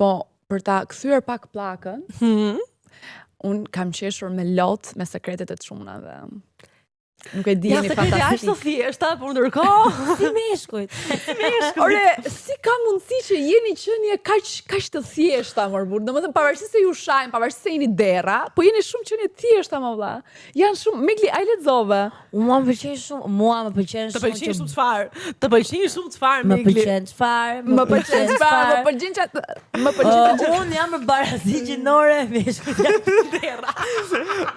Po, për ta kthyer pak pllakën, unë kam qeshur me lot me sekretet e të shumnave. Nuk e di Ja, jeni sekreti fantastik. është të thjeshta, por ndërkohë Si meshkujt. Ore, si ka mundësi që jeni qenie kaq të thjeshta, mor burr? Domethënë pavarësisht se ju shajnë, pavarësisht se jeni dera, po jeni shumë qenie të thjeshta, më vlla. Janë shumë, Megli, ai lexove. Mua më pëlqen shumë, mua më pëlqen të shumë. pëlqen shumë çfarë? Të pëlqen shumë çfarë Më Megli? pëlqen çfarë? Më pëlqen çfarë? Më pëlqen çfarë? Më pëlqen çfarë? Unë jam për barazi gjinore meshkujt. Dera.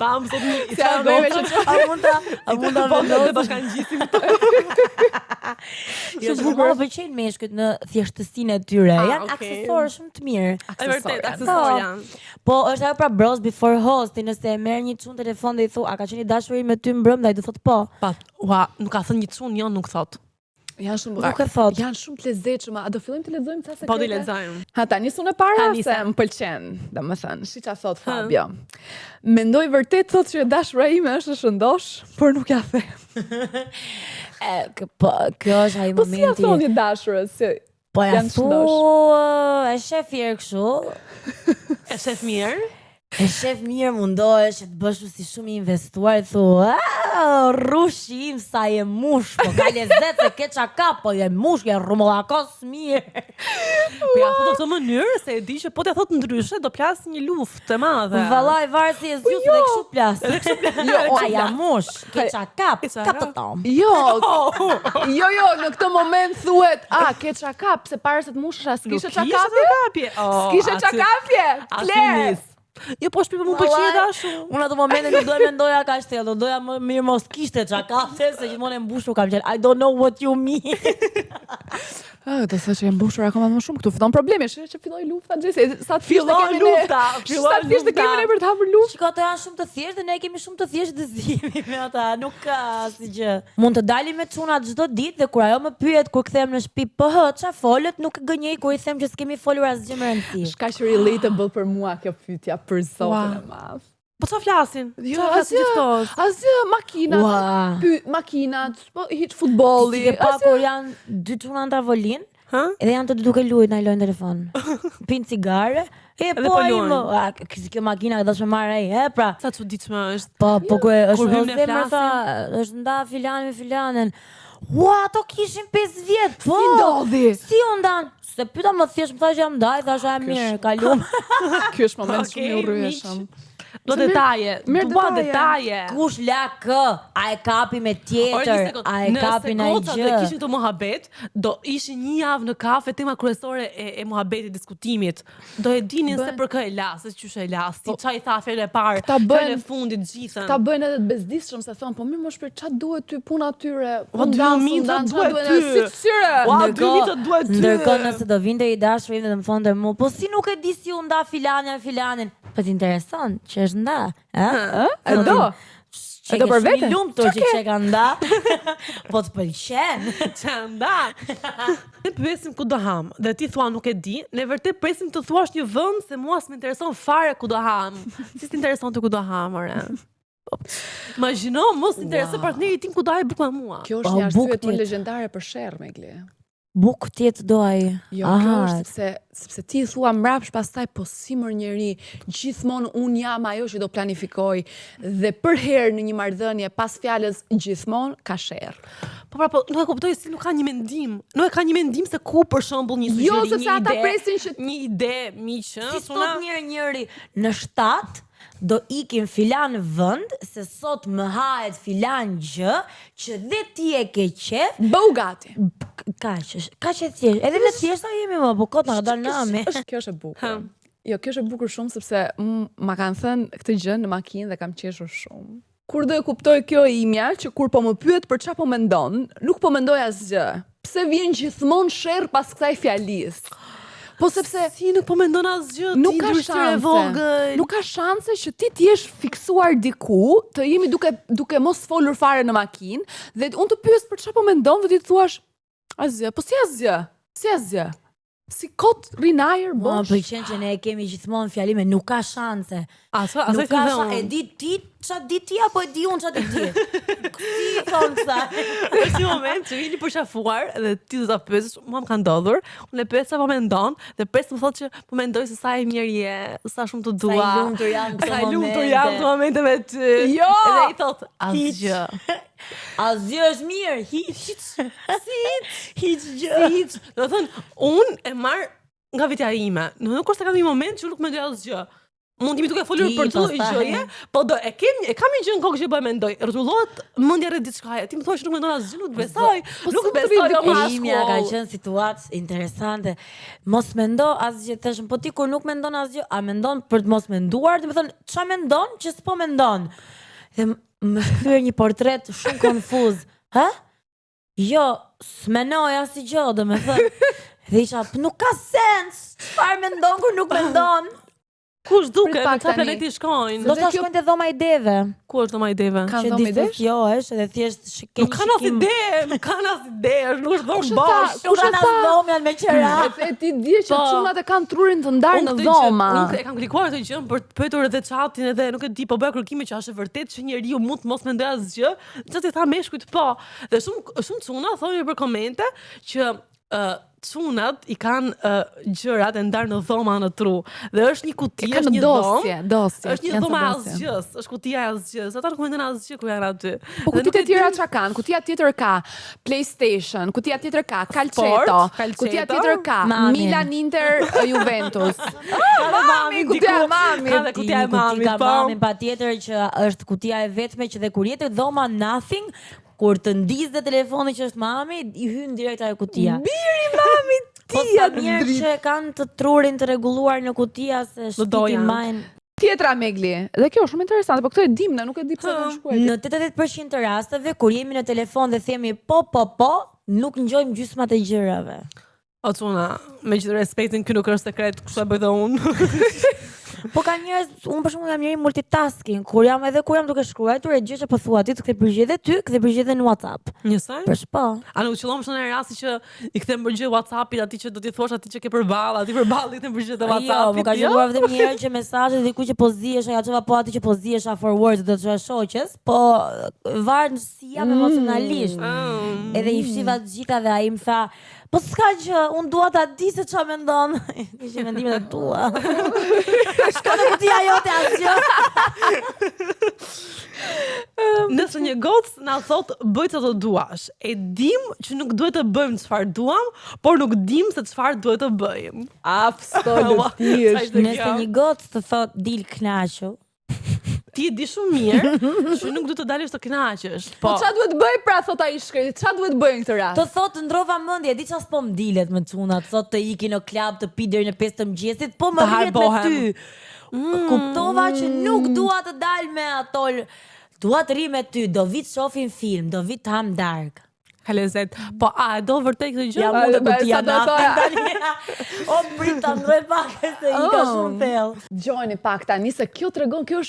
Pam sot një Se agove që A mund ta po të vendos? bashkangjisim. Jo, mua më pëlqejnë meshkujt në thjeshtësinë e tyre. Janë okay. aksesorë shumë të mirë. E vërtet, janë. aksesor janë. Po është ajo pra bros before host, nëse e merr një çun telefon dhe i thu, a ka qenë dashuri me ty mbrëm, ai do thotë po. Pa, ua, nuk ka thënë një çun, jo, nuk thot. Janë shumë Nuk e thot. Janë shumë të lezetshëm. A do fillojmë të lexojmë ca sekrete? Po do i lexojmë. Ha, tani sun e para Ha, se nisa. më pëlqen, domethënë, shi çfarë thot Fabio. Mendoj vërtet thot që dashura ime është shëndosh, por nuk ja them. Po, kjo është ai Po si ja momenti. thoni dashurës? Se Po ja janë thu, shëndosh. e shef mirë kështu. E shef mirë. E shef mirë mundohesh që të bësh si shumë i investuar, thu, rrushi im sa je mush, po ka lezet se ke çaka, po je mush, je rrumullakos mirë. Po ja thot në këtë mënyrë se e di që po t'ja thot ndryshe do plas një luftë e madhe. Vallai varet si e zgjus dhe kështu plas. Jo, a ja mush, ke çaka, ka të tom. Jo, jo, në këtë moment thuhet, ke çakap, se para se të mushësh s'kishe çakapje? çakapje. S'kishe çakapje? Kler. Jo, po shpive mu pëlqej dashu. Unë ato momente nuk do e mendoja kaq thellë, do doja më mirë mos kishte çakafte se gjithmonë e mbushur kam qenë. I don't know what you mean. Do thë që e mbushur akoma më shumë, këtu fillon problemi, është që filloi lufta xhesi, sa të Fillon kemi ne. lufta, fillon Sa të thjeshtë lufta. kemi ne për të hapur luftë. Shiko, ato janë shumë të thjeshtë dhe ne kemi shumë të thjeshtë të zihemi me ata, nuk ka asnjë gjë. Mund të dalim me çunat çdo ditë dhe kur ajo më pyet kur kthehem në shtëpi, ç'a folët, nuk gënjej kur i them që s'kemi folur asgjë më rëndësi. Është kaq relatable për mua kjo pyetja për zotin e madh. Po çfarë flasin? Jo, Çfarë flasin gjithkohës? Asgjë, makinat, makinat, hiç futbolli. Ti ke pa kur janë dy çuna në tavolin, edhe janë të dy duke luajtur në lojën telefon. Pin cigare, po po ai luajnë. më, kjo makina që do të marr ai, pra. Sa çuditshme është. Po kur është Kur hyn e zemra tha, është nda filani me filanen. Ua, ato kishin 5 vjet. Po. Si ndodhi? Si u ndan? Se pyeta më thjesht, më tha që jam ndaj, thasha e mirë, kalum. Ky është moment shumë i Okej, urryeshëm. Do detaje. Mirë Do detaje. detaje. Kush la kë? A e kapi me tjetër? A e kapi në Nëse gjë? gocat kishin të muhabet, do ishin një javë në kafe tema kryesore e muhabetit, diskutimit. Do e dinin se për kë e la, se çysh e la, si çai tha fjalën e parë, fjalën e fundit gjithën. Ta bëjnë edhe të bezdisshëm se thon, po mirë më shpër ç'a duhet ty puna tyre? Ua, 2000 të duhet ty. Si syre? Ua, Ndërkohë- 2000 të duhet ty. Ndërkohë nëse do vinte i dashuri dhe më thonte mu, po si nuk e di si u nda filanin? Po t'intereson që është nda, E do? Që E do për vete? lumtur që që ka nda, po të pëlqen. Çanda. Ne pyesim ku do ham, dhe ti thua nuk e di, ne vërtet presim të thuash një vend se mua s'më intereson fare ku do ham. Si t'intereson të ku do ham, ore? Imagjino, mos intereson partneri tim ku do ai bukë mua. Kjo është Po, një arsye buk të tjetë. legjendare për sherr, Megli. Buk tjetë do ai. Jo, kjo është sepse ti thua mbrapsht pastaj po si mër njeri, gjithmonë un jam ajo që do planifikoj dhe për herë në një marrëdhënie pas fjalës gjithmonë ka sherr. Po pra, po nuk e kuptoj si nuk ka një mendim. Nuk e ka një mendim se ku për shembull një sugjerim, Jo, sepse një ata ide, presin që një ide miq, Si thot njëri në 7 do ikim filan vend se sot më hahet filan gjë që dhe ti e ke qef. bëu gati. Kaq e thjesht. Edhe ne thjeshta jemi më, po kot na ka dalë nami. Kjo është e bukur. Jo, kjo është e bukur shumë sepse ma kanë thënë këtë gjë në makinë dhe kam qeshur shumë. Kur do e kuptoj kjo imja që kur po më pyet për çfarë po mendon, nuk po mendoj asgjë. Pse vjen gjithmonë sherr pas kësaj fjalisë? Po sepse si nuk po mendon asgjë, nuk ti ka ndryshim e shanse. vogël. Nuk ka shanse që ti jesh fiksuar diku, të jemi duke mos folur fare në makinë dhe unë të pyes për çfarë po mendon dhe ti të thuash asgjë. Po si asgjë? Si asgjë? Si kot rinajër Mua më bosh. pëlqen që ne e kemi gjithmonë fjalime, nuk ka shanse. Asaj Nuk ka thënë shanse. E di ti ç'a di ti apo e di unë ç'a di ti? Si thon kësaj? Është një moment që vini përqafuar dhe ti do ta pyesësh, mua më ka ndodhur, unë e pyes sa po mendon dhe pres më thotë që po mendoj se sa e mirë je, sa shumë të dua. Sa i lumtur jam këto Sa i lumtur momente. jam këto momente me ty. Jo! Edhe i thot asgjë. Asgjë është mirë, hiç. Hiç gjë. Hiç. Do thënë, unë e marr nga vitja ime. Nuk është se kam një moment që nuk mendoj asgjë. Mund t'jemi duke folur Ti, për çdo pastaj. gjëje, po e kam një gjë në kokë që po e mendoj. Rrotullohet mendja rreth diçkaje. Ti më thua që nuk mendon asgjë, nuk të besoj. Nuk s'u besoj, të jo më E imja ka qenë situatë interesante. Mos mendo asgjë, thashëm, po ti kur nuk mendon asgjë, a mendon për të mos menduar? Do të thënë, ç'a mendon që s'po mendon? Dhe më kthyer një portret shumë konfuz. Ha? Jo, s'menoj asgjë, do me thënë. Dhe isha, nuk ka sens. Çfarë mendon kur nuk mendon? Kush duke, Prit në pak çfarë tani. planeti shkojnë? Do të shkojnë te dhoma ideve. Ku është doma ideve? Kanë Që dhoma idesh? disociohesh dhe thjesht ke Nuk kanë as ide, nuk kanë as ide, nuk është Kush dhomë e tha? bash. Nuk kanë as dhomë janë me qera. E ti di që Po. çunat e kanë trurin të ndarë Unë në këtë gjë- dhoma. Unë e kam klikuar këtë gjë për të pyetur edhe chatin edhe nuk e di, po bëja kërkime që është e vërtetë që njeriu mund të mos mendoj asgjë. Çfarë tha meshkujt po. Dhe shumë çuna thonë për komente që çunat i kanë gjërat e ndarë në dhoma në tru. Dhe është një kuti, Kanë është një dosje, dhomë. dosje. Është një janë dhomë e sa dosje. asgjës, është kutia e asgjës. Ata nuk mendojnë asgjë kur janë aty. Po Dhe kutit nuk e tjera çka kanë? Kutia tjetër ka PlayStation, kutia tjetër ka Calceto, kutia tjetër ka Mamin. Milan Inter Juventus. Mami, kutia e mamit. Ka dhe kutia e mamit, Ka po. mamin patjetër që është kutia e vetme që dhe kur jetë dhoma nothing, kur të ndizë telefoni që është mami, i hyn direkt ajo kutia. Biri mamit Po sa mirë që kanë të trurin të rregulluar në kutia se shtiti doja. mbajnë. Tjetra Megli. Dhe kjo është shumë interesante, po këtë e dim, ne nuk e di pse kanë shkruar. Në 88% të rasteve kur jemi në telefon dhe themi po, nuk ngjojmë gjysmat e gjërave. O çuna, me gjithë respektin, ky nuk është sekret, kështu e bëj dhe unë. Po ka njerëz, unë për shembull jam njëri multitasking, kur jam duke shkruar, e gjë që po thua ti të kthe përgjigje ty, kthe përgjigje në WhatsApp. Njësoj? Për po. A nuk qëllon më shumë në rasti që i kthem përgjigje WhatsAppit atij që do t'i thosh atij që ke përballë, atij përballë i kthem përgjigje te Jo, WhatsAppit. më ka qenë vetëm një herë që mesazhet diku që po zihesh, ja çova po aty që po zihesh forward do të çoja shoqes, po varet si jam emocionalisht. Edhe i fshiva të gjitha dhe ai më tha, po s'ka gjë, unë dua ta di se ç'a mendon. Ishin mendimet e tua. Shko në kutia jote asgjë. Nëse një gocë na thot bëj çfarë të duash, e dim që nuk duhet të bëjmë çfarë duam, por nuk dim se çfarë duhet të bëjmë. Absolutisht. Nëse një gocë të thot dil knaqu, Ti e di shumë mirë që nuk duhet të dalësh të kënaqesh. Po ç'a duhet bëj pra thot ai shkret? Ç'a duhet bëj në këtë rast? të thot ndrova mendje, di çfarë s'po m'dilet me çunat, thot të iki në klub të pi deri në 5 të mëngjesit, po më Të rrihet me harbohem. ty. Kuptova që nuk dua të dal me ato, dua të ri me ty, do vi të shohim film, do vi të ham dark. Ka lezet. Po a e do vërtet këtë gjë? Ja A, mund të be, kutia sa do natë thoja. tani. O brita ndroj pak se i ka shumë thellë. Gjojni pak tani se kjo tregon, kjo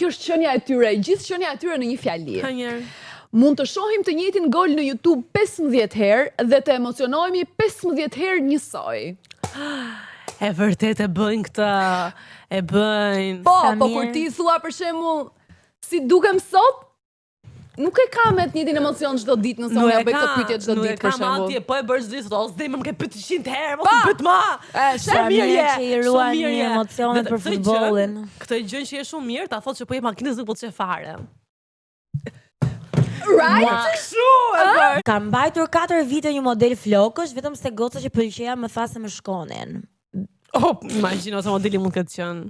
është qenia e tyre, gjithë qenia e tyre në një fjali. Ka njerë. Mund të shohim të njëjtin gol në YouTube 15 herë dhe të emocionohemi 15 herë njësoj. E vërtet e bëjnë këtë. E bëjnë. Po, Sa po mirë. kur ti thua për shembull si dukem sot, nuk e kam atë njëjtin emocion çdo ditë nëse unë ja bëj këtë pyetje çdo ditë për shembull. Antje, po e bësh çdo ditë, o s'dej më ke pyet 100 herë, mos më pyet më. Sa mirë që i ruan Shumë mirë një je. emocionet Dhe për këtë gjë- futbollin. Këtë gjë që je shumë mirë, ta thotë që po je makinës nuk po të çe fare. Right? Kështu e bër. Kam mbajtur 4 vite një model flokësh, vetëm se goca që pëlqeja më tha se më shkonin. Oh, imagjino se modeli mund këtë qenë.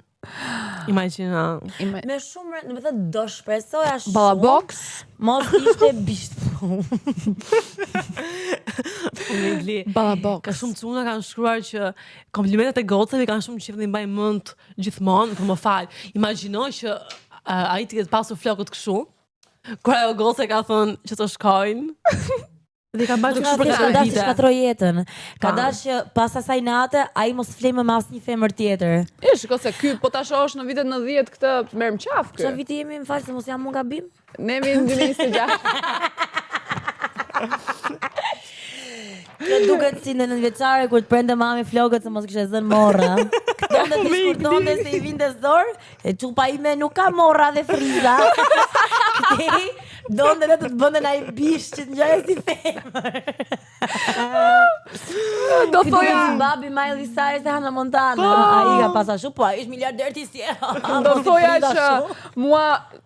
Imagjino. Me shumë, do të thënë do shpresoja shumë. Ballabox. Mos ishte bisht. Megli. Ballabox. Ka shumë çuna kanë shkruar që komplimentet e gocave kanë shumë qejf dhe i mbaj mend gjithmonë, po më fal. Imagjino që ai të ketë pasur flokët kështu. Kur ajo goca ka thënë që të shkojnë. Dhe ka mbajtur kështu për Ka katër dash të vite. shkatroj jetën. Ka Pa. dash që pas asaj nate ai mos flemë me asnjë femër tjetër. Shiko se ky po ta shohësh në vitet 90 këtë merr mqaf ky. Çfarë viti jemi, më fal se mos jam unë gabim? Ne jemi në 2026. Kjo duket si në 9 vjeçare kur të prende mami flokët se mos kishte zënë morra. Donte ti shkurtonte se i vinte zor, e çupa ime nuk ka morra dhe friza. Këtej donte vetë të bënte ai bish që ngjaje si femër. Do Ky thoja duket si babi Miley Cyrus e Hannah Montana. Ai ka pas ashtu, po ai është miliarder ti si. Do thoja që mua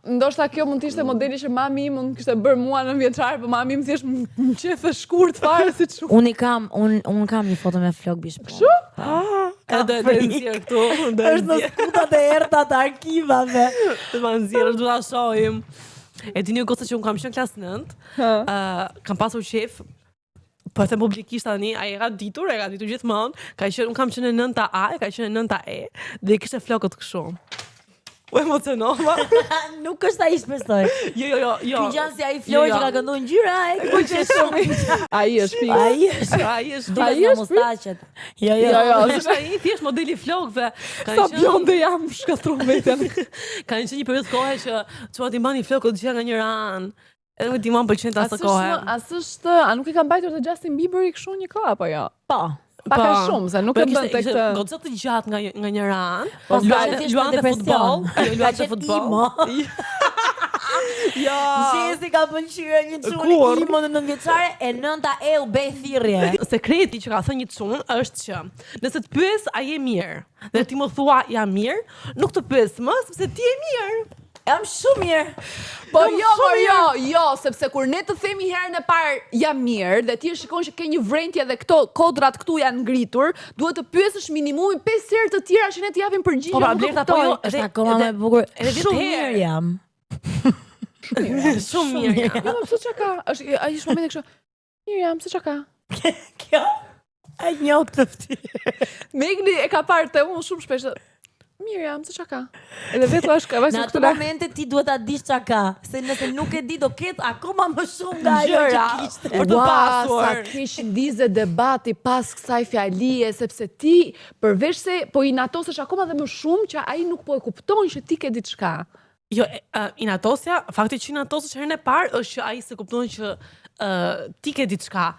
ndoshta kjo mund të ishte modeli që mami im mund kishte bërë mua në vjeçar, por mami im thjesht më qefe shkurt fare si çu. Unë kam një foto me flok bish. Kështu? Edhe do të nxjerr këtu. Është në skutat e errta të arkivave. Të ma nxjerrë, do ta shohim. E dini goca që unë kam qenë klasë 9, kam pasur qef, për them publikisht tani, ai e ka ditur gjithmonë, unë kam qenë në 9-ta A, ka qenë në 9-ta E, dhe i kishte flokët kështu. U emocionova. Nuk është ai shpresoj. Jo. Ky gjan si ai Flori që ka kënduar ngjyra, ai ku që shumë. Ai është pik. Ai është Duket nga mustaqet. Jo. është ai thjesht modeli flokëve. Sa blonde jam, shkatru veten. Ka qenë një periudhë kohe që çuat i mbani flokët gjithë nga njëra anë. Edhe vetë imam pëlqen ta së kohë. A nuk i ka mbajtur të Justin Bieber i kështu një kohë apo jo? Po. Pak a shumë, se nuk e bën tek të gocë të gjatë nga njëra anë. Luante futboll, luante futboll. Jo. Si ka pëlqyer një çuni imo në 9 vjeçare e 9-ta E u bë thirrje. Sekreti që ka thënë një çun është që nëse të pyes a je mirë dhe ti më thua jam mirë, nuk të pyes më sepse ti je mirë. Jam shumë mirë. Po jo, sepse kur ne të themi herën e parë jam mirë dhe ti e shikon që ke një vrentje dhe këto kodrat këtu janë ngritur, duhet të pyesësh minimumi 5 herë të tjera që ne të japim përgjigje. Po pra Blerta, po jo, është akoma më bukur. Shumë mirë jam. Shumë mirë jam. Jo, pse çka ka? Ai është momenti kështu. Mirë jam, se çka ka? Kjo? Ai njeh këtë fytyrë. Megli e ka parë te unë shumë shpesh. Mirë jam, se çka ka? Edhe vetë është ka vajzë Në atë momente ti duhet ta dish çka ka, se nëse nuk e di do ket akoma më shumë nga ajo që kishte. Për të pasur. Sa kish ndize debati pas kësaj fjalie, sepse ti përveç se po i natosesh akoma dhe më shumë që ai nuk po e kupton që ti ke diçka. Jo, inatosja, fakti që inatosesh herën e parë është që ai se kupton që ti ke diçka.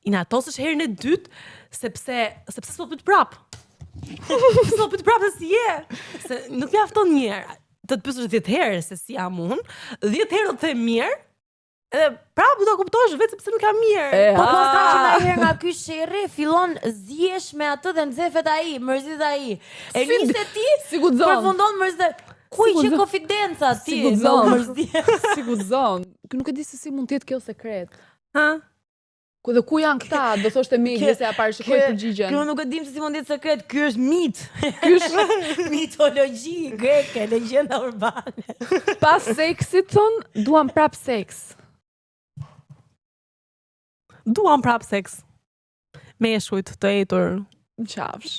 Inatosesh herën e dytë sepse s'po pyet prap. S'po pyet prap se si je. Se nuk mjafton një herë. Të pyesësh 10 herë se si jam unë, 10 herë do të them mirë. Edhe prapë do ta kuptosh vetë sepse nuk jam mirë. Po pastaj që na herë nga ky sherrri fillon zihesh me atë dhe nxefet ai, mërzit ai. E nisë ti si guxon. Përfundon mërzit. Ku i që konfidenca ti? Si guxon. Si guxon. Nuk e di se si mund të jetë kjo sekret. Ha? Dhe ku janë këta? Do thoshte Megli se ja parashikoj përgjigjen. Kjo nuk e dim se si mund të jetë sekret. Ky është mit. Ky është mitologji greke, legjenda urbane. Pas seksit thon, duam prap seks. Duam prap seks. Me shkujt të etur. Në qafsh.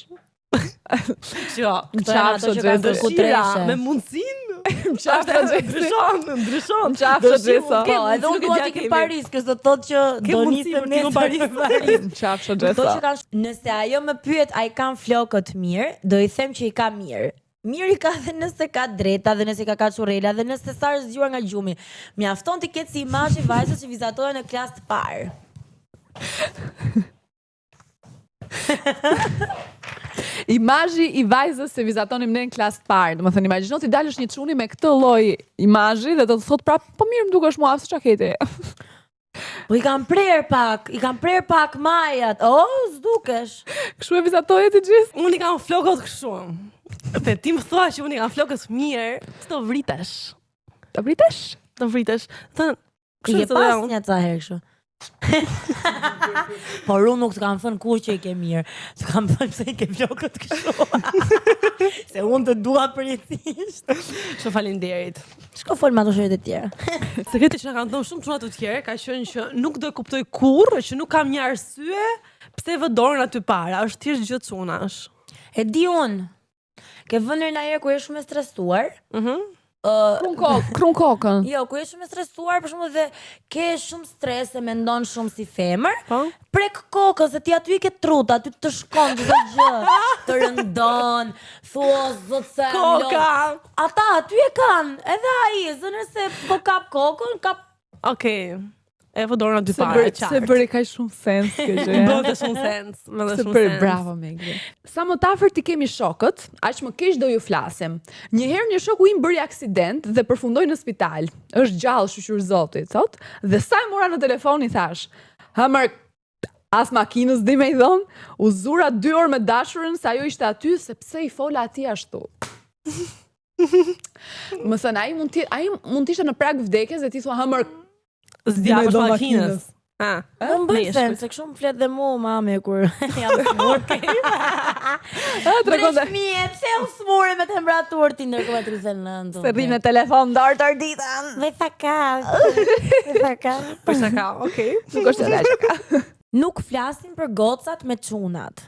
Jo, Këto janë ato që kanë kërku treshe. me mundësinë. Në qafsh të gjesi. Ndryshon. Në qafsh të gjesa. Po, edhe unë dua të ikim Paris, kjo do të thotë që do nisem ne në Paris. Në qafsh të Këto gjesa. që kanë, nëse ajo më pyet a i kanë flokët mirë, do i them që i ka mirë. Mirë i ka dhe nëse ka dreta dhe nëse ka kaçurela dhe nëse sa është zgjuar nga gjumi. Mjafton të ketë si imazh i vajzës që vizatohen në klasë të parë. Imazhi i vajzës se vizatonim ne në klasë të parë. Domethënë imagjino ti dalësh një çuni me këtë lloj imazhi dhe do të thotë prap, po mirë më dukesh mua se çka keti. Po i kam prer pak majat. S'dukesh. Kështu e vizatoje të gjithë. Unë i kam flokët kështu. Dhe ti më thua që unë i kam flokët mirë, të vritesh. Ta vritesh? Të vritesh. Thënë, I ke pas një ca herë kështu. Por unë nuk të kam thënë kur që i ke mirë. Të kam thënë se i ke flokët kështu. Se unë të dua përjetësisht. Shumë faleminderit. Shko fol me ato shërit e tjera. Sekreti që na kanë thënë shumë çuna të tjerë ka qenë që nuk do e kuptoj kurrë, që nuk kam një arsye pse vë dorën aty para. Është thjesht gjë çunash. E di unë. Ke vënë në herë kur je shumë e stresuar. Krun kokën. Jo, kur je shumë e stresuar, për shembull dhe ke shumë stres e mendon shumë si femër, Po? prek kokën se ti aty i ke trut, aty të shkon çdo gjë, të rëndon, thua zot se Koka. Ata aty e kanë, edhe ai, zënë se po kap kokën, kap. Okej. E vë dorën aty Se para, se bëri kaq shumë sens kjo gjë. Bëhet shumë sens, më dhe Se shumë bëri sens. bravo Megli. Sa më afër ti kemi shokët, aq më keq do ju flasim. Një herë një shoku im bëri aksident dhe përfundoi në spital. Është gjallë, shqyr zoti, thot, dhe sa e mora në telefon i thash: "Hamar as makinës di me i dhon, u zura 2 orë me dashurën se ajo ishte aty sepse i fola atij ashtu." Më thënë, ai mund të ishte në prag vdekjes dhe ti thua hamër Zgjash do makinës. Më bëj sens, se kështu më flet dhe mu mami kur jam smur. tregon dhe Fëmijë, pse u smure me temperaturë ti ndërkohë 39. se rri në telefon ndar tër ditën. Ve ka. Për shaka, okay. Nuk është edhe çka. Nuk flasin për gocat me çunat.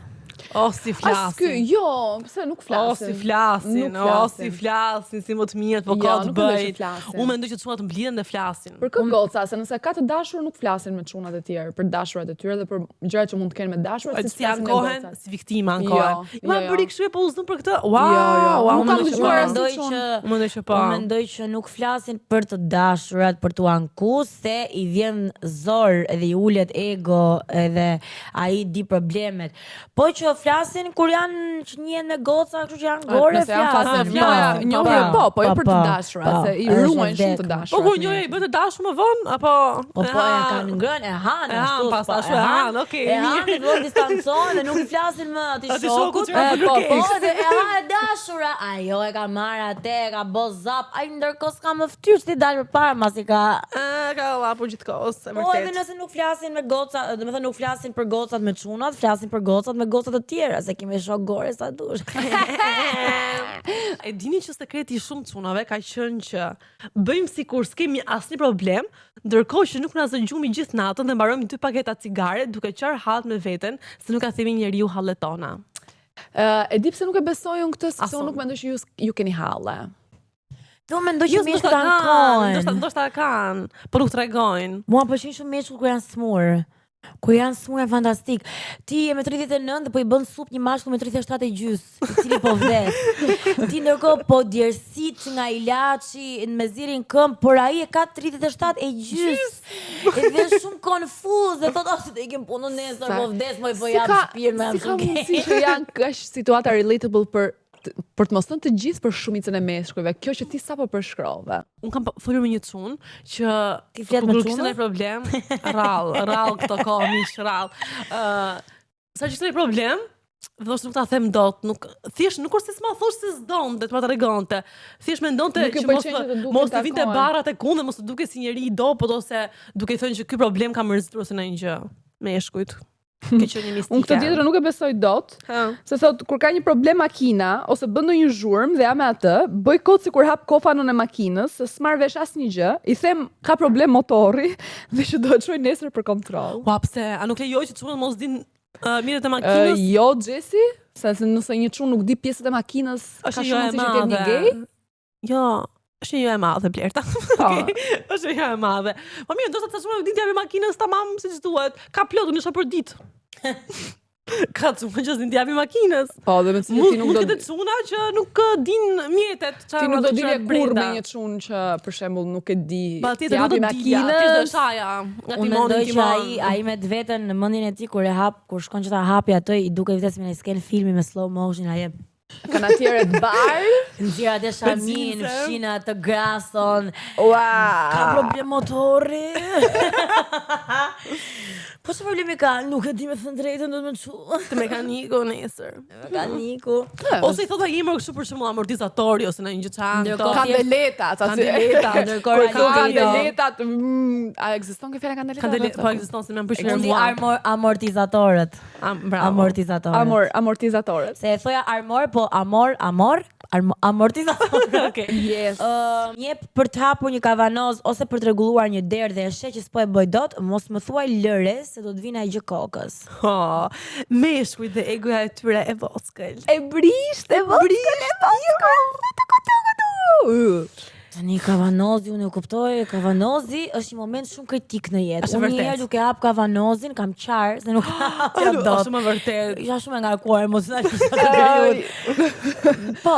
O, si As ky, flasin. jo, pse nuk O, flasin? si flasin, Nuk o, si flasin, si më të mirët, po ka Jo, të nuk mendoj që bëjt. flasin. Unë mendoj që çunat mblidhen dhe flasin. Për kë goca, se nëse ka të dashur nuk flasin me çunat e tjerë, për dashurat e tyre dhe për gjërat që mund të kenë me dashurat, Si flasin me ankohen, gocat. si viktima Jo, ankohen. Ma jo, bëri jo. kështu e po uzdon për këtë? Jo, Wow, jo. wow, Nuk kam mendoj që dëgjuar po. asnjë Mendoj çun. që Mendoj që po. Unë mendoj që nuk flasin për të dashurat, për t'u anku, se i vjen zor edhe i ulet ego edhe ai di problemet. Po që flasin kur janë që njihen me goca, kështu që janë gore Nëse janë fazë flasin. njohja, njohje po, po jo për të dashurat, se i ruajnë shumë të Po dashurat. kur njëja i bëtë dashur më vonë, apo... Po e kanë ngrënë, e hanë E hanë, ashtu. pas po, ashtu e hanë, okej, E hanë mirë. dhe duhet distancohen dhe nuk i flasin më ati Ati shokut. shokut që ka Po, bërë po, keq. dhe e hanë e dashura. Ajo e ka marrë atë, e ka bo zap. Ai ndërkohë s'ka më ftyrë si dalë përpara, masi ka... Ka lapur gjithkohës, e Po edhe vërtet. nëse nuk flasin me goca, do të thënë nuk flasin për gocat me çunat, flasin për gocat me gocat të tjera, se kemi shok gore sa dush. E dini që sekreti i shumë çunave ka qenë që bëjmë sikur s'kemi asnjë problem, ndërkohë që nuk na zëgjumi gjithë natën dhe mbarojmë 2 paketa cigare duke qarë hallt me veten se nuk ka themi njeriu hallet tona. E di pse nuk e besoj unë këtë, sepse Asun. unë nuk mendoj që ju keni halle. Do mendoj që ndoshta mishkut kanë, ankohen. ndoshta kanë, por nuk tregojnë. Mua pëlqen shumë mishkut kur janë smur. Kur janë smur janë fantastik. Ti je me 39 dhe po i bën sup një mashkull me 37 e gjys, i cili po vdes. Ti ndërkohë po djersit që nga ilaçi me zirin këmbë, por ai e ka 37 e gjys. E vjen shumë konfuz dhe thot, si do ikim punën nesër, po vdes, po i po jap shpirtin me si ka mundësi që janë kaq situata relatable për të mos thënë të gjithë për shumicën e meshkujve. Kjo që ti sapo përshkrove. Un kam folur me një çun që Ti flet me kur çuna? kishte ndonjë problem, rrall këto kohë miq rrall. Sa kishte ndonjë problem, thoshte nuk ta them dot, nuk thjesht nuk është se s'ma thosh se s'don, dhe të ma tregonte. Thjesht mendonte Nuk i që pëlqen që të duket mos të vinte takohen. barrat e kundë, mos të duket si njeri i dobët ose duke i thënë që ky problem ka mërzitur ose ndonjë gjë. Meshkujt. Ke qenë një mistike. Unë këtë tjetër nuk e besoj dot, se thot kur ka një problem makina ose bën ndonjë zhurmë dhe jam me atë, bëj kot sikur hap kofanën e makinës, se s'marr vesh asnjë gjë, i them ka problem motori dhe që duhet shoj nesër për kontroll. Ua, pse? A nuk lejoj që çunat mos din mirët e makinës? Jo, Jesse, se nëse një çun nuk di pjesët e makinës, ka Është një jo shumë e mundësi që të jetë një gay. Jo, është një jo e madhe, Blerta. Po. Është një jo e madhe. Po mirë, ndoshta të shumë ditë javi makinës tamam siç duhet. Ka plot, unë isha për ditë. Ka çumë që s'din t'javi makinës. Po, dhe me cilë ti nuk Mund do këtë çuna që nuk din mjetet. ti nuk do dilje kur me një çun që për shembull nuk e di Ba tjetër nuk t'japi do dilja, thjesht do makinës. shaja. Nga Unë timoni, mendoj që timon. ai me të veten në mendjen e tij kur e hap, kur shkon që ta hapi atë, i duket vdes me një sken filmi me slow motion, ai Kanë atjere të bar. nxjerr atë shamin, Benzinse. fshin atë grason. Ka Ua. problem motori. Po çfarë problemi ka? Nuk e di me thënë drejtën, do të më çu. Të mekaniku nesër. Mekaniku. Ose i thotë ai emër kështu për shembull amortizatori ose ndonjë gjë çan. Ndërkohë Kandeletat, aty. Kandeleta, ndërkohë Kur ka radio. kandeletat, a ekziston kjo fjala kandeleta? Kandele, po ekziston se më pëlqen Mundi mua. amortizatorët. Bravo. Amortizatorët. Amortizatorët. Se e thoja armor, po amortizatorët. Okej. Yes. Jep për të hapur një kavanoz ose për të rregulluar një derë dhe e sheh që s'po e bëj dot, mos më thuaj lëre se do të vinë ai gjë kokës. Meshkujt dhe egoja e tyre e voskël. E brisht, e Tani kavanozi, unë e kuptoj, kavanozi është një moment shumë kritik në jetë. Është Unë një vërtet. herë duke hap kavanozin, kam qarë, se nuk hapja Është dot. më vërtet. Isha shumë e ngarkuar emocionalisht atë periudhë. Po,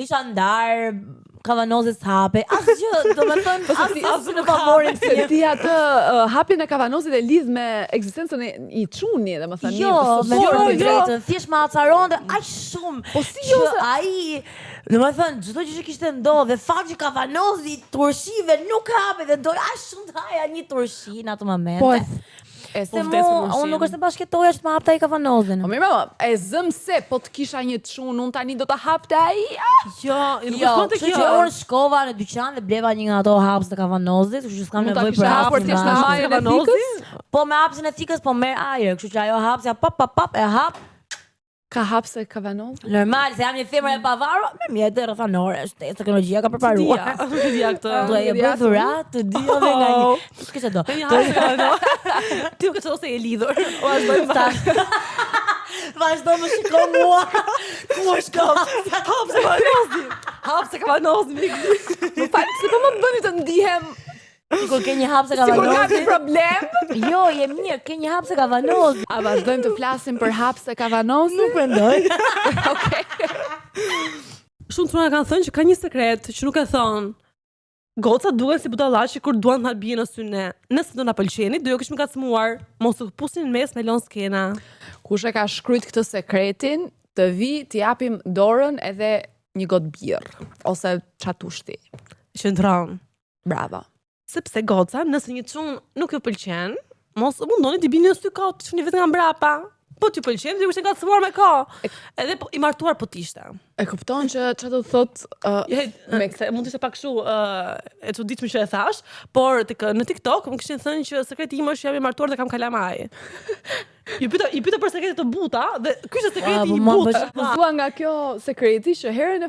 isha ndar, Kavanozit s'hape. Asgjë, domethënë asgjë në favorin Se tim. ti atë hapjen e kavanozit e lidh me ekzistencën i çuni, domethënë Jo, me jo, të jo. drejtën, thjesht ma acaronte aq shumë. Po si jo që se- ai, domethënë çdo gjë që kishte ndodhur, dhe fakti që Kavanozi turshive nuk hape dhe doj aq shumë të haja një turshi në atë moment. Po Se vdes me unë nuk është e bashkëtoja që të më hapte ai Kavanozin. Po mirë, mama, e zëm se po të kisha një çun, unë tani do ta hapte ai. Jo, nuk Jo, është të kështu kjo. që unë shkova në dyqan dhe bleva një nga ato hapës të Kavanozit, kështu që s'kam Mund ta nevojë kisha për hapur hapsin thjesht në bashkë. majën e Kavanozi? thikës. Po me hapsin e thikës po merr ajër, kështu që ajo hapsja pap e hap. Ka hapse kavanoz. Normal, se jam një femër e pavarur, me mjetë rrethanore, është teknologjia ka preparuar. Dia këtë. Do e bëj dhurat të diave nga një. Ti s'ke do. Ti nuk e çdo se e lidhur. Vazhdo më shikon mua. Ku është kam? Hapse Kavanozi. Hapse Kavanozi. Më fal, se po më bëni të ndihem Kur ke një hapse sikur ka Kavanozi. një problem. Jo, je mirë, ke një hapse Kavanozi. A vazhdojmë të flasim për hapse kavanoz? Nuk mendoj. Okej. Shumë çuna kanë thënë që ka një sekret që nuk e thon. Goca duken si budallaqi kur duan të na bien në syne. Nëse do na pëlqeni, do ju kishim kacmuar. Mos u pusin në mes me lon skena. Kush e ka shkruajt këtë sekretin, të vi, të japim dorën edhe një gotë birr ose çatushti. Qëndron. Bravo. Sepse goca, nëse një çun nuk ju pëlqen, mos u mundoni të bini në sy kot, çuni vetëm nga mbrapa. Po t'ju pëlqen, ju kishte kacmuar me kohë. Edhe po, i martuar po t'ishte. E kupton që çfarë do të thotë Me këtë mund të ishte pak kështu e çuditshme që e thash, por në TikTok më kishin thënë që sekreti im është jam i martuar dhe kam kalamaj. I pyeta për sekretet të buta dhe ky është sekreti i butë. Mësua nga kjo sekreti që herën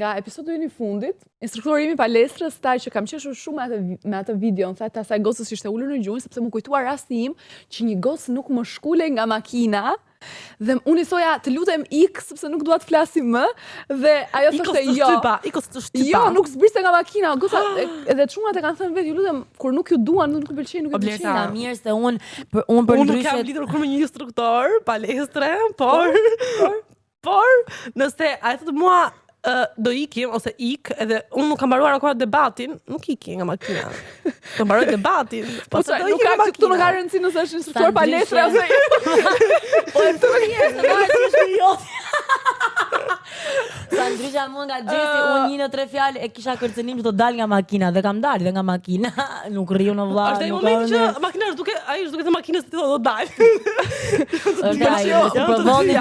nga episodi i fundit, instruktori im i palestrës tha që kam qeshur shumë me atë videon, tha asaj gocës ishte ulur në gjuhë sepse më kujtuar rasti im që një gocë nuk më shkulej nga makina. Dhe unë i thoja të lutem ik sepse nuk dua të flasim më dhe ajo thoshte jo. Ikos të shtypa. Jo, nuk zbriste nga makina. Goca edhe çunat e kanë thënë vetë, ju lutem kur nuk ju duan, nuk ju pëlqejnë, nuk ju pëlqejnë. Na mirë se unë për Unë nuk kam lidhur kur me një instruktor palestre, por nëse ai thotë mua do ikim ose ik edhe unë nuk kam mbaruar akoma debatin, nuk iki nga makina. Do mbaroj debatin. Po sa nuk ka këtu nuk ka rëndësi nëse është instruktor palestre ose Po e të mirë, se nga është jo. Sa ndrysha mua nga gjesi, unë 1 në 3 fjalë e kisha kërcënim që do dal nga makina dhe kam dalë dhe nga makina, nuk rriu në vllaj. Është ai momenti që makina është duke, ai është duke të makinës të do dal. Është ai, nëse provoni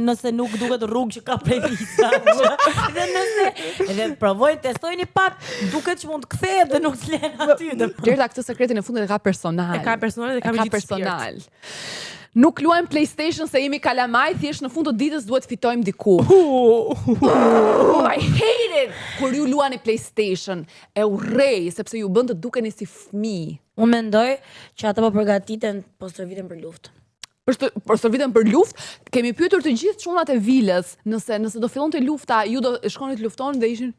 nëse nuk duket rrugë që ka prej visa. Dhe nëse edhe provojnë testojnë pak, duket që mund të kthehet dhe nuk të lën aty. Deri këtë sekretin e fundit e ka personal. E ka personal dhe ka gjithë personal. Nuk luajmë PlayStation se jemi kalamaj, thjesht në fund të ditës duhet fitojmë diku. I hate it! Kur ju luani PlayStation, e urrej, sepse ju bën të dukeni si fëmijë. Unë mendoj që ata po përgatiten po stërviten për luftë. Për stërviten për luftë, kemi pyetur të gjithë çunat e vilës, nëse do fillonte lufta, ju do shkonit të luftoni dhe ishin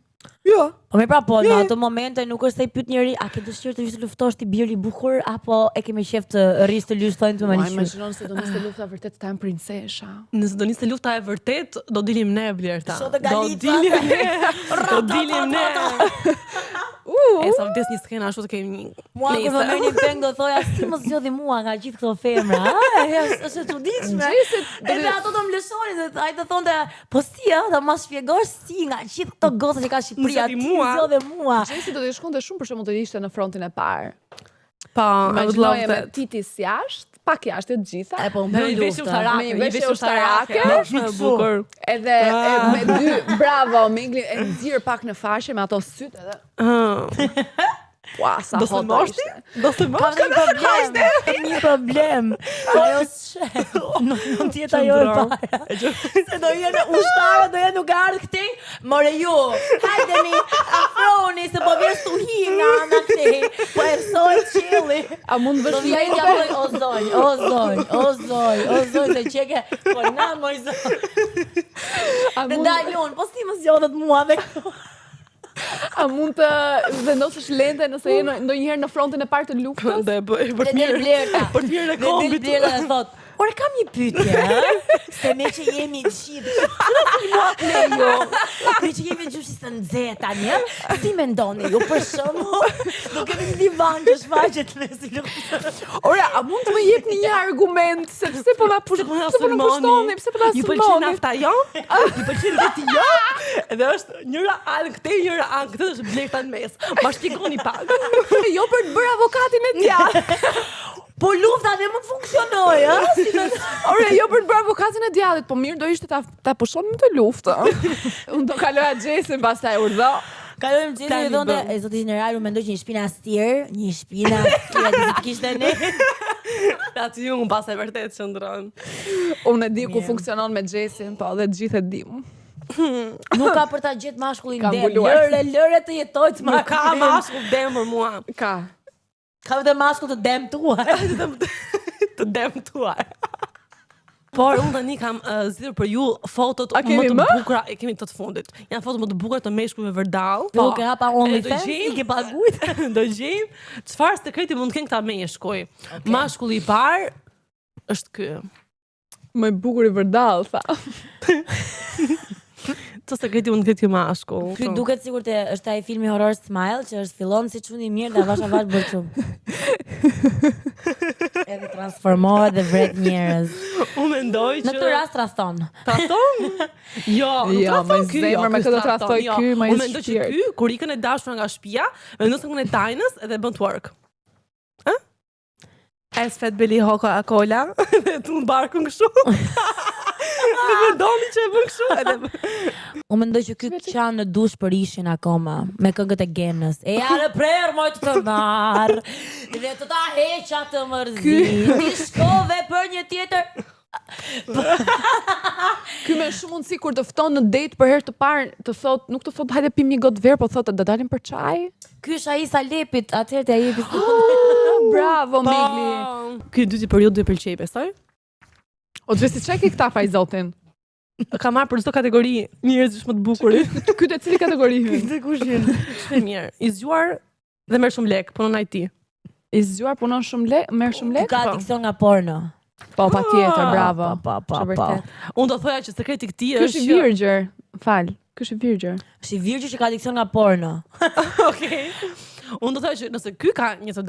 jo. Po me pra po, në ato momente nuk është se i pyet njëri, a ke dëshirë të vish të luftosh ti biri i bukur apo e kemi qef të rris të luftojnë të maniqur? Imagjinon se do niste lufta vërtet të tajmë princesha. Nëse do niste lufta e vërtet, do dilim ne Blerta. Shotë Do Galica. dilim ne. Do dilim ne. E sa vdes një skena ashtu të kemi një. Mua kur më merrni peng do thoja si mos zgjodhi mua nga gjithë këto femra. Është e çuditshme. Edhe ato do më lëshonin dhe ai do thonte, po si do ma shpjegosh si nga gjithë këto goca që ka Shqipëria ti zgjodhe mua. Gjesi do të shkonte shumë për shembull të ishte në frontin e parë. Pa, Imagjinoje me titis jashtë, pak jashtë të gjitha. E po më lufta. Me një veshje ushtarake. Shumë e bukur. Edhe me dy, bravo, me inglin e nxirr pak në fashë me ato syt edhe. Ua, sa Do të hot moshti? ishte. Do të mosh? Kam një problem. Ajo s'shef. Nuk tjetë ajo e para. Se do jenë ushtarë, do jenë nuk ardhë këtej. More ju, hajdeni, afroni, se po vjen stuhi nga anda këtej. Po e pësoj qili. A mund Do vësh vjen një t'ja poj, o zonj, se qeke, po na moj zonj. A Dhe mund daljon, po si më zgjodhet mua dhe këto. a mund të vendosësh lente nëse je ndonjëherë në frontin e parë të luftës? Dhe për Dhe del Blerta. për të mirën e Dhe del kombit. Blerta dhe thot, ore kam një pyetje, ë? Se ne që jemi gjithë. Jo. Ne që jemi gjyshi të nxehtë tani, ë? Si mendoni ju për shembull? Do kemi një divan që shfaqet me si Ora, a mund të më jepni një argument se pse po na pushtoni, pse po na Ju pëlqen sulmoni? nafta jo? Ju pëlqen veti jo? Edhe është njëra anë këtej, njëra anë këtej, është blerta në mes. Ma shpjegoni pak. Jo për të bërë avokatin e djathtë. Po lufta dhe mund funksionoj, ë? Ore, jo për të bërë avokatin e djallit, po mirë do ishte ta pushonim me të luftë. Unë do kaloja Xhesin, pastaj urdhë. Kalojmë gjithë i dhonte, e zoti general, u mendoj që një shpinë astir, një shpinë astir, aty të kishte ne. Aty unë pastaj vërtet qëndron. Unë e di ku funksionon me Xhesin, po dhe të gjithë e dim. Nuk ka për ta gjetë mashkullin Kam dem. mbuluar. Lëre të jetoj të Nuk ka mashkull dem për mua. Ka. Ka vetëm mashkull të demtuar. Të demtuar. Por unë tani kam zgjedhur për ju fotot A më kemi të më? bukura, e kemi të fundit. Janë foto më të bukura të meshkujve vërdall. Po, ke hapa OnlyFans, do gjejmë- i ke paguajt. Do gjejmë çfarë sekreti mund të kenë këta meshkuj. Mashkulli i parë është ky. Më i bukur i vërdall, tha. Të sekreti mund të ketë ky mashkull. Ky duket sikur të është ai filmi horror Smile që është fillon si çuni i mirë dhe avash bërçum. Edhe transformohet dhe vret njerëz. Unë mendoj që Në këtë rast rraston. Trahton? Jo, nuk Jo, trahton me ky, zemër, me ky këtë trahton, trahtoj jo. ky, me Unë mendoj që shpirt. ky, kur ikën e dashur nga shtëpia, vendos këngën e Tajnës edhe bën twerk. Ë? Esfet Beli Hoko Akola, dhe tu në barkun kështu. Dhe mendoni që e bën kështu edhe Unë mendoj që ky qan në dush për ishin akoma me këngët e Genës. E ja në prerë moj të marr. Dhe të ta heqa të mërzi. Ti shkove për një tjetër. Ky me shumë mundësi kur të fton në date për herë të parë, të thot, nuk të thot hajde pim një gotë verë, po thotë do dalim për çaj. Ky është ai Salepit, atëherë te ai jepi. Bravo, Migli. Ky dyti periudhë do i pëlqej, besoj. O Xhesi, çka ke këta fajzotin? Ka marrë për çdo kategori njerëzish më të bukurit. Ky te cili kategori hyn? Të kush jeni? Shumë mirë. I zgjuar dhe merr shumë lek, punon IT. I zgjuar punon shumë lek, merr shumë lek? Ka adiksion nga porno. Po, patjetër, bravo. Pa. Është vërtet. Unë do thoja që sekreti i këtij Ky është është i virgjër. Fal. Ky është i virgjër. Është i virgjë që ka adiksion nga porno. Okej. Unë do thoya që nëse ky ka një të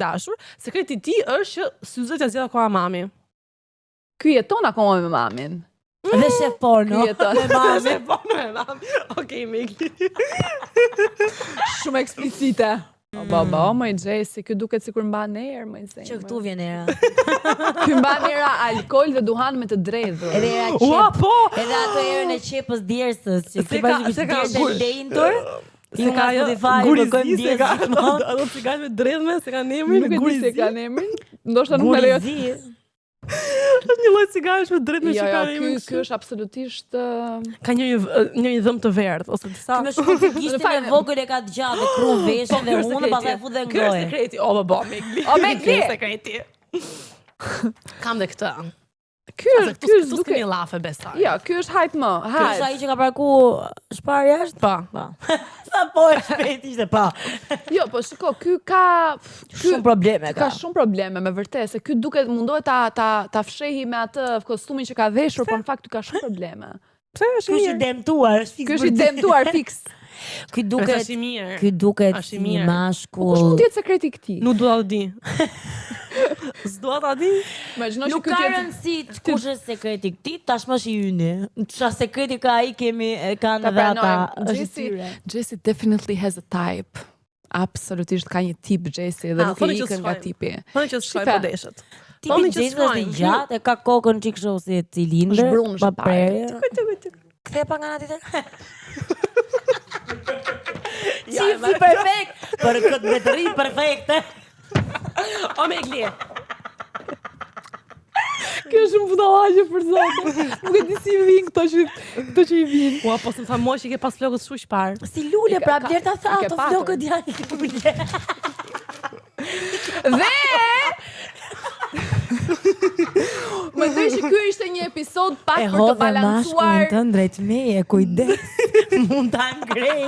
dashur, sekreti i tij është që syzet ja zgjidh akoma mami. Ky jeton akoma me mamin. Dhe shef porno. Ky jeton. Se po me mami. Okej, Migli. Shumë eksplicite. Po, më i Xhesi, ky duket sikur mban erë, më i zemër. Që këtu vjen era. Ky mban era alkool dhe duhan me të dredhur. Edhe era Ua, qep. po! Edhe ato erën e qepës djersës, që Se ke ka- bashkë se ka djersë gur- dentur. Ti Se nga ajo Spotify, gurizi, kërkojmë se djersë ka gjithmonë. ato cigaret me dredhme, se kanë emrin Nuk e di gurizi. se kanë emrin. Ndoshta nuk më lejo. Gurizi. Një lloj cigaresh me dredhme Jo, që jo, kanë emrin. ky është absolutisht Ka një dhëm të verdh ose disa. Më shumë se gishtin e vogël e ka të gjatë dhe kru veshën dhe unë pastaj fut dhe Ky është ngroj. sekreti. O, bo, Migli. O, Migli! Ky është sekreti. Kam dhe këtë. Ky Këtu është s'kemi duke. llafe besoj. Jo, ky është hajt më. Ky është Hajt. ai që ka parku shpar jashtë? Po. Po. Sa po e shpejt ishte pa. Jo, po shiko, ky ka Shumë probleme ka shumë probleme me vërtet, se ky duket mundohet ta fshehi me atë kostumin që ka veshur, por në fakt ky ka shumë probleme. Pse është Ky është i mirë? demtuar, është Ky është i demtuar fiks. Ky duket Është i mirë. Ky duket Është i si një mirë. Po kush mashkull. mund të jetë sekreti i këtij? Nuk dua ta di. S'dua ta di. Imagjino që Nuk ky ka tjetër. rëndësi kush është sekreti i këtij, tashmë është i yni. Çfarë sekreti ka ai kemi kanë Ta edhe ata. pranojmë. Është Xhesi, tyre. Xhesi definitely has a type. Absolutisht ka një tip Xhesi dhe nuk e thoni që ikën nga s'fajm. tipi. Thonë që s'shkoj Shife. po deshet. Tipi Thoni që Jason është i shkojmë. gjatë, e ka kokën çik kështu si cilindër. Është brunë, pa është parë. prerje. Kthe pa nga ana tjetër. Si perfekt. Për këtë betëri perfekte. O Migli. Kjo është shumë budallaqe për zotin. Nuk e di si vin këto që i vin. Ua, po s'm tha moshi që pas flokët shumë shpar. Si lule, pra Blerta tha, i ke ato patur. flokët janë lule. Dhe mendoj që ky ishte një episod pak E për të hodhe balancuar. mashkullin të drejt meje, kujdes. Mund ta ngrej.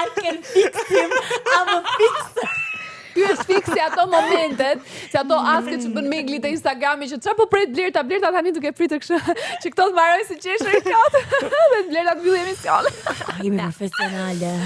I can fix him. I'm a fixer. Ky është pikë si ato momentet, si ato aske që bën Megli te Instagrami që çfarë po pret Blerta tani duke pritur kështu që këto të mbarojnë si qeshur i plot. Dhe Blerta mbyll emision. Jemi profesionale.